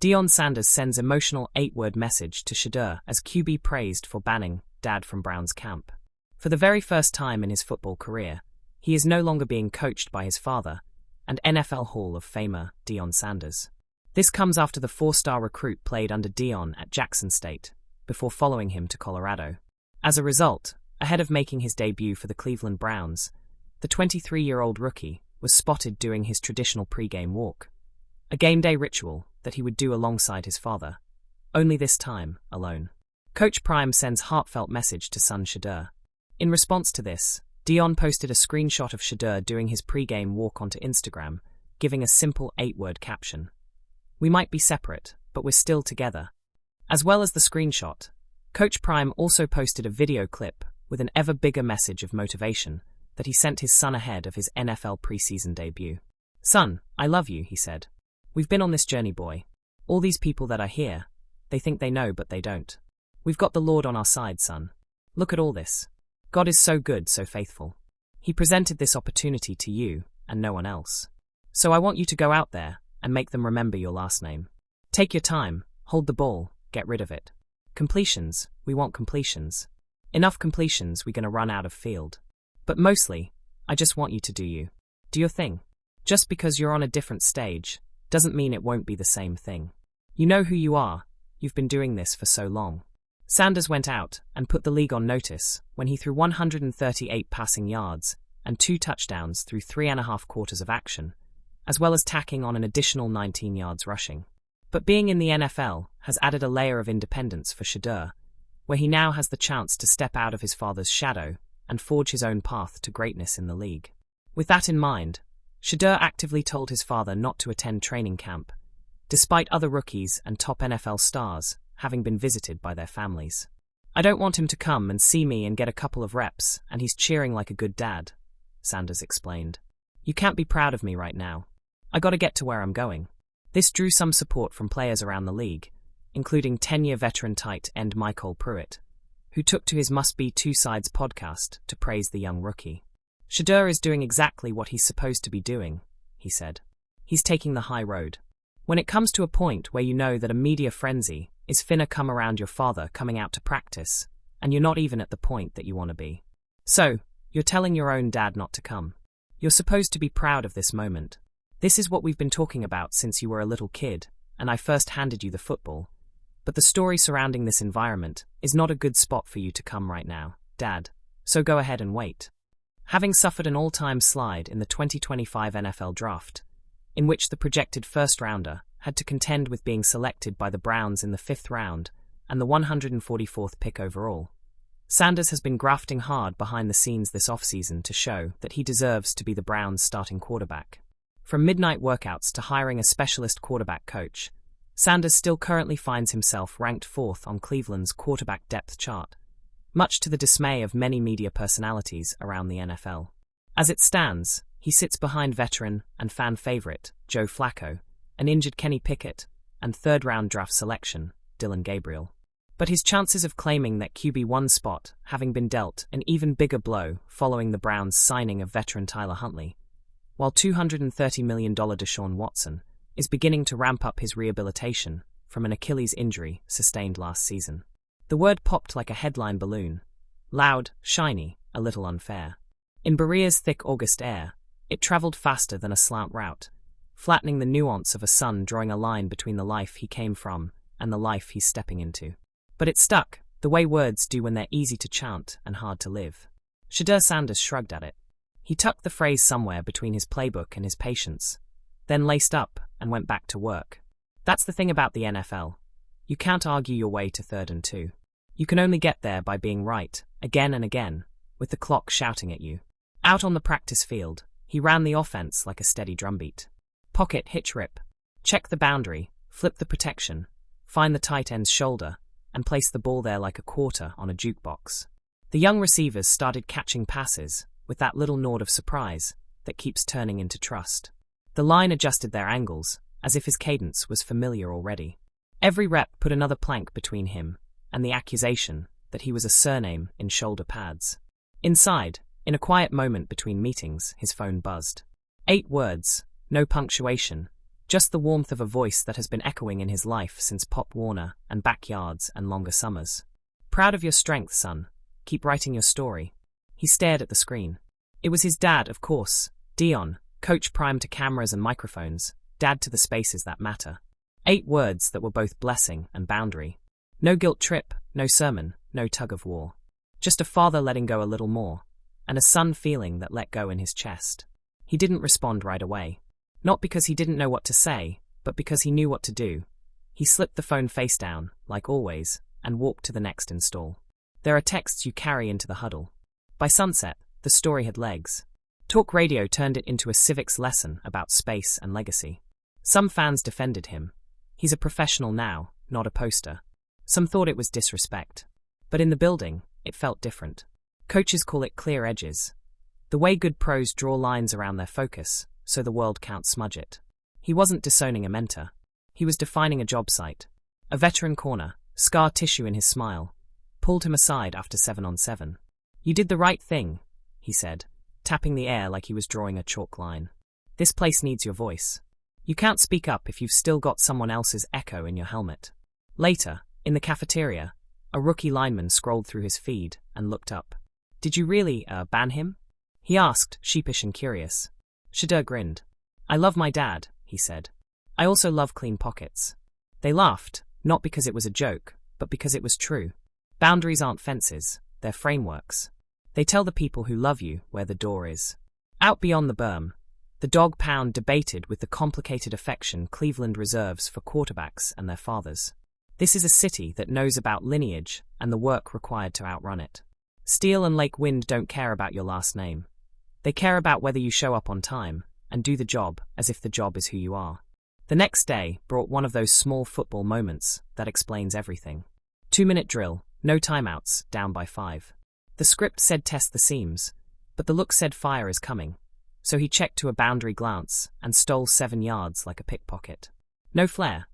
Deion Sanders sends emotional 8-word message to Shedeur as QB praised for banning dad from Browns camp. For the very first time in his football career, he is no longer being coached by his father and NFL Hall of Famer Deion Sanders. This comes after the 4-star recruit played under Deion at Jackson State, before following him to Colorado. As a result, ahead of making his debut for the Cleveland Browns, the 23-year-old rookie was spotted doing his traditional pre-game walk, a game day ritual that he would do alongside his father, only this time alone. Coach Prime sends heartfelt message to son Shedeur. In response to this, Deion posted a screenshot of Shedeur doing his pre-game walk onto Instagram, giving a simple 8-word caption. "We might be separate, but we're still together." As well as the screenshot, Coach Prime also posted a video clip with an ever bigger message of motivation that he sent his son ahead of his NFL preseason debut. "Son, I love you," he said. "We've been on this journey, boy. All these people that are here, they think they know, but they don't. We've got the Lord on our side, son. Look at all this. God is so good, so faithful. He presented this opportunity to you and no one else. So I want you to go out there and make them remember your last name. Take your time, hold the ball, get rid of it. Completions, we want completions. Enough completions, we're gonna run out of field. But mostly, I just want you to do you. Do your thing. Just because you're on a different stage doesn't mean it won't be the same thing. You know who you are, you've been doing this for so long." Sanders went out and put the league on notice when he threw 138 passing yards and 2 touchdowns through 3.5 quarters of action, as well as tacking on an additional 19 yards rushing. But being in the NFL has added a layer of independence for Shedeur, where he now has the chance to step out of his father's shadow and forge his own path to greatness in the league. With that in mind, Shedeur actively told his father not to attend training camp, despite other rookies and top NFL stars having been visited by their families. "I don't want him to come and see me and get a couple of reps, and he's cheering like a good dad," Sanders explained. "You can't be proud of me right now. I gotta get to where I'm going." This drew some support from players around the league, including 10-year veteran tight end Michael Pruitt, who took to his Must Be Two Sides podcast to praise the young rookie. "Shedeur is doing exactly what he's supposed to be doing," he said. "He's taking the high road. When it comes to a point where you know that a media frenzy is finna come around your father coming out to practice, and you're not even at the point that you want to be. So, you're telling your own dad not to come. You're supposed to be proud of this moment. This is what we've been talking about since you were a little kid, and I first handed you the football. But the story surrounding this environment is not a good spot for you to come right now, Dad, so go ahead and wait." Having suffered an all-time slide in the 2025 NFL Draft, in which the projected first-rounder had to contend with being selected by the Browns in the 5th round and the 144th pick overall, Sanders has been grafting hard behind the scenes this offseason to show that he deserves to be the Browns' starting quarterback. From midnight workouts to hiring a specialist quarterback coach, Sanders still currently finds himself ranked 4th on Cleveland's quarterback depth chart, much to the dismay of many media personalities around the NFL. As it stands, he sits behind veteran and fan favorite Joe Flacco, an injured Kenny Pickett, and 3rd-round draft selection Dillon Gabriel. But his chances of claiming that QB1 spot having been dealt an even bigger blow following the Browns' signing of veteran Tyler Huntley, while $230 million Deshaun Watson is beginning to ramp up his rehabilitation from an Achilles injury sustained last season. The word popped like a headline balloon. Loud, shiny, a little unfair. In Berea's thick August air, it traveled faster than a slant route, flattening the nuance of a sun drawing a line between the life he came from and the life he's stepping into. But it stuck, the way words do when they're easy to chant and hard to live. Shedeur Sanders shrugged at it. He tucked the phrase somewhere between his playbook and his patience, then laced up and went back to work. That's the thing about the NFL. You can't argue your way to 3rd and 2. You can only get there by being right, again and again, with the clock shouting at you. Out on the practice field, he ran the offense like a steady drumbeat. Pocket hitch rip. Check the boundary, flip the protection, find the tight end's shoulder, and place the ball there like a quarter on a jukebox. The young receivers started catching passes with that little nod of surprise that keeps turning into trust. The line adjusted their angles, as if his cadence was familiar already. Every rep put another plank between him and the accusation that he was a surname in shoulder pads. Inside, in a quiet moment between meetings, his phone buzzed. 8 words, no punctuation, Just the warmth of a voice that has been echoing in his life since Pop Warner and backyards and longer summers. Proud of your strength, son. Keep writing your story. He stared at the screen. It was his dad, of course. Deion, coach primed to cameras and microphones, dad to the spaces that matter. 8 words that were both blessing and boundary. No guilt trip, no sermon, no tug of war. Just a father letting go a little more, and a son feeling that let go in his chest. He didn't respond right away. Not because he didn't know what to say, but because he knew what to do. He slipped the phone face down, like always, and walked to the next install. There are texts you carry into the huddle. By sunset, the story had legs. Talk radio turned it into a civics lesson about space and legacy. Some fans defended him. He's a professional now, not a poster. Some thought it was disrespect. But in the building, it felt different. Coaches call it clear edges. The way good pros draw lines around their focus, so the world can't smudge it. He wasn't disowning a mentor. He was defining a job site. A veteran corner, scar tissue in his smile, pulled him aside after 7-on-7. You did the right thing, he said, tapping the air like he was drawing a chalk line. This place needs your voice. You can't speak up if you've still got someone else's echo in your helmet. Later, in the cafeteria, a rookie lineman scrolled through his feed and looked up. Did you really, ban him? He asked, sheepish and curious. Shedeur grinned. I love my dad, he said. I also love clean pockets. They laughed, not because it was a joke, but because it was true. Boundaries aren't fences, they're frameworks. They tell the people who love you where the door is. Out beyond the berm, the dog pound debated with the complicated affection Cleveland reserves for quarterbacks and their fathers. This is a city that knows about lineage and the work required to outrun it. Steel and Lake Wind don't care about your last name. They care about whether you show up on time and do the job as if the job is who you are. The next day brought one of those small football moments that explains everything. 2-minute drill, no timeouts, down by 5. The script said test the seams, but the look said fire is coming. So he checked to a boundary glance and stole 7 yards like a pickpocket. No flair,